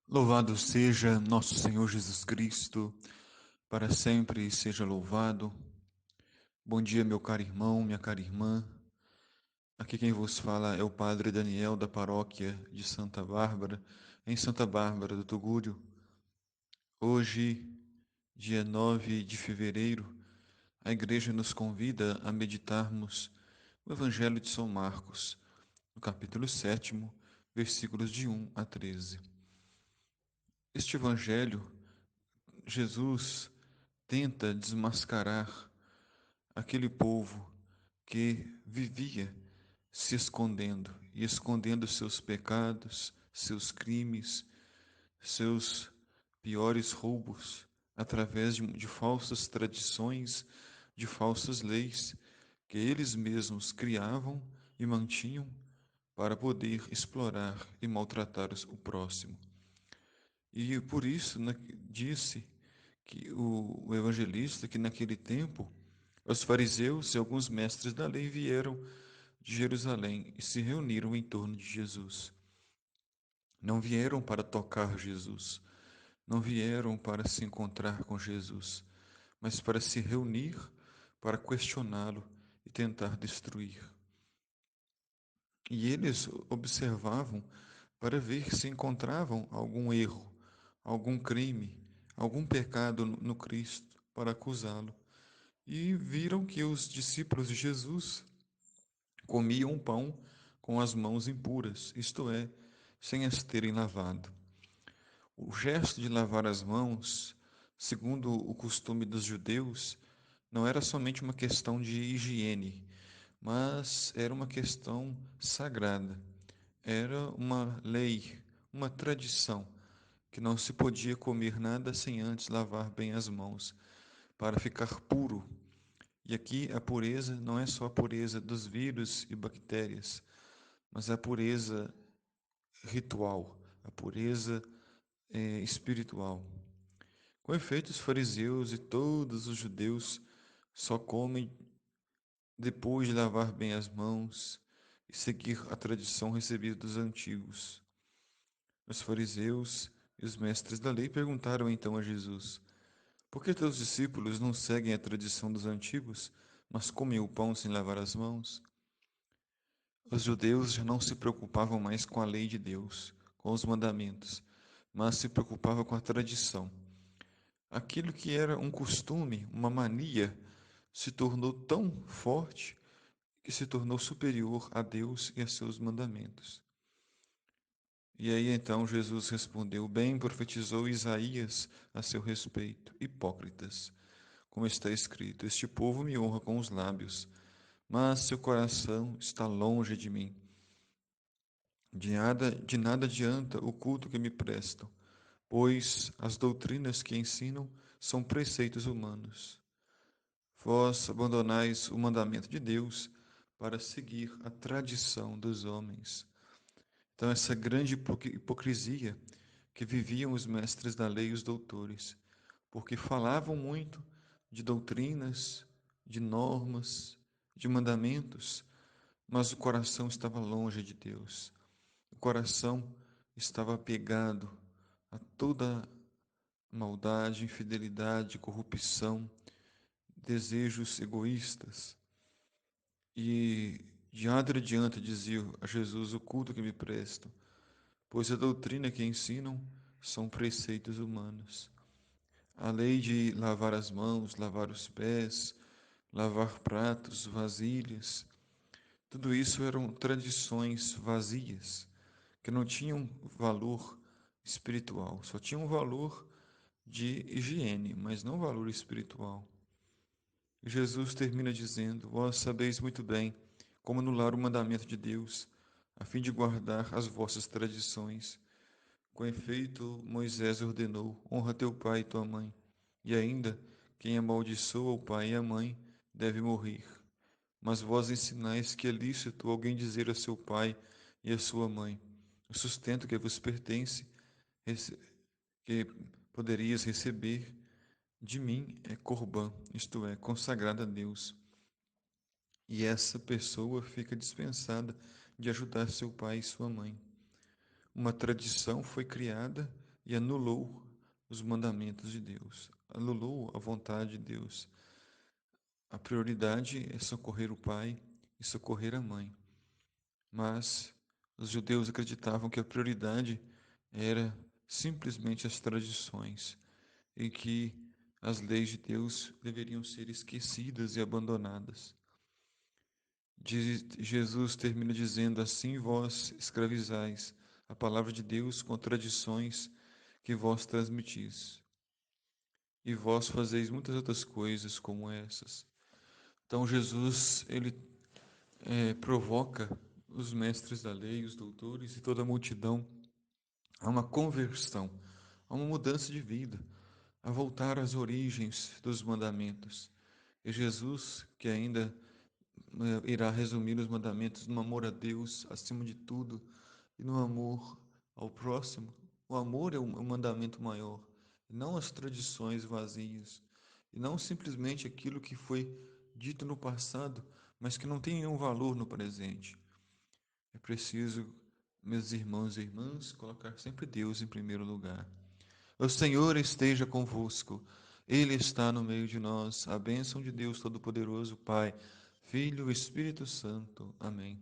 Louvado seja nosso Senhor Jesus Cristo, para sempre seja louvado. Bom dia, meu caro irmão, minha cara irmã. Aqui quem vos fala é o Padre Daniel da paróquia de Santa Bárbara, em Santa Bárbara do Tugúrio. Hoje, dia 9 de fevereiro, a Igreja nos convida a meditarmos o Evangelho de São Marcos, no capítulo 7, versículos de 1 a 13. Este Evangelho, Jesus tenta desmascarar aquele povo que vivia se escondendo e escondendo seus pecados, seus crimes, seus piores roubos, através de falsas tradições, de falsas leis que eles mesmos criavam e mantinham para poder explorar e maltratar o próximo. E por isso disse que o evangelista que naquele tempo os fariseus e alguns mestres da lei vieram de Jerusalém e se reuniram em torno de Jesus. Não vieram para tocar Jesus, não vieram para se encontrar com Jesus, mas para se reunir, para questioná-lo e tentar destruir. E eles observavam para ver se encontravam algum erro, algum crime, algum pecado no Cristo para acusá-lo. E viram que os discípulos de Jesus comiam pão com as mãos impuras, isto é, sem as terem lavado. O gesto de lavar as mãos, segundo o costume dos judeus, não era somente uma questão de higiene, mas era uma questão sagrada. Era uma lei, uma tradição, que não se podia comer nada sem antes lavar bem as mãos, para ficar puro. E aqui a pureza não é só a pureza dos vírus e bactérias, mas a pureza ritual, a pureza espiritual. Com efeito, os fariseus e todos os judeus só comem depois de lavar bem as mãos e seguir a tradição recebida dos antigos. Os fariseus e os mestres da lei perguntaram então a Jesus: por que teus discípulos não seguem a tradição dos antigos, mas comem o pão sem lavar as mãos? Os judeus já não se preocupavam mais com a lei de Deus, com os mandamentos, mas se preocupavam com a tradição. Aquilo que era um costume, uma mania, se tornou tão forte que se tornou superior a Deus e a seus mandamentos. E aí então Jesus respondeu: bem profetizou Isaías a seu respeito, hipócritas, como está escrito: este povo me honra com os lábios, mas seu coração está longe de mim. De nada adianta o culto que me prestam, pois as doutrinas que ensinam são preceitos humanos. Vós abandonais o mandamento de Deus para seguir a tradição dos homens. Então, essa grande hipocrisia que viviam os mestres da lei e os doutores, porque falavam muito de doutrinas, de normas, de mandamentos, mas o coração estava longe de Deus. O coração estava apegado a toda maldade, infidelidade, corrupção, desejos egoístas. E de nada adianta, dizia a Jesus, o culto que me prestam, pois a doutrina que ensinam são preceitos humanos. A lei de lavar as mãos, lavar os pés, lavar pratos, vasilhas, tudo isso eram tradições vazias, que não tinham valor espiritual, só tinham valor de higiene, mas não valor espiritual. Jesus termina dizendo: vós sabeis muito bem como anular o mandamento de Deus, a fim de guardar as vossas tradições. Com efeito, Moisés ordenou: honra teu pai e tua mãe. E ainda, quem amaldiçoa o pai e a mãe deve morrer. Mas vós ensinais que é lícito alguém dizer a seu pai e a sua mãe: o sustento que vos pertence, que poderias receber de mim, é corbã, isto é, consagrada a Deus. E essa pessoa fica dispensada de ajudar seu pai e sua mãe. Uma tradição foi criada e anulou os mandamentos de Deus, anulou a vontade de Deus. A prioridade é socorrer o pai e socorrer a mãe. Mas os judeus acreditavam que a prioridade era simplesmente as tradições e que as leis de Deus deveriam ser esquecidas e abandonadas. Jesus termina dizendo: assim vós escravizais a palavra de Deus com tradições que vós transmitis, e vós fazeis muitas outras coisas como essas. Então Jesus, ele provoca os mestres da lei, os doutores e toda a multidão a uma conversão, a uma mudança de vida, a voltar às origens dos mandamentos. E Jesus, que ainda irá resumir os mandamentos no amor a Deus acima de tudo e no amor ao próximo. O amor é o mandamento maior, não as tradições vazias, e não simplesmente aquilo que foi dito no passado, mas que não tem nenhum valor no presente. É preciso, meus irmãos e irmãs, colocar sempre Deus em primeiro lugar. O Senhor esteja convosco, Ele está no meio de nós. A bênção de Deus Todo-Poderoso, Pai, Filho e Espírito Santo. Amém.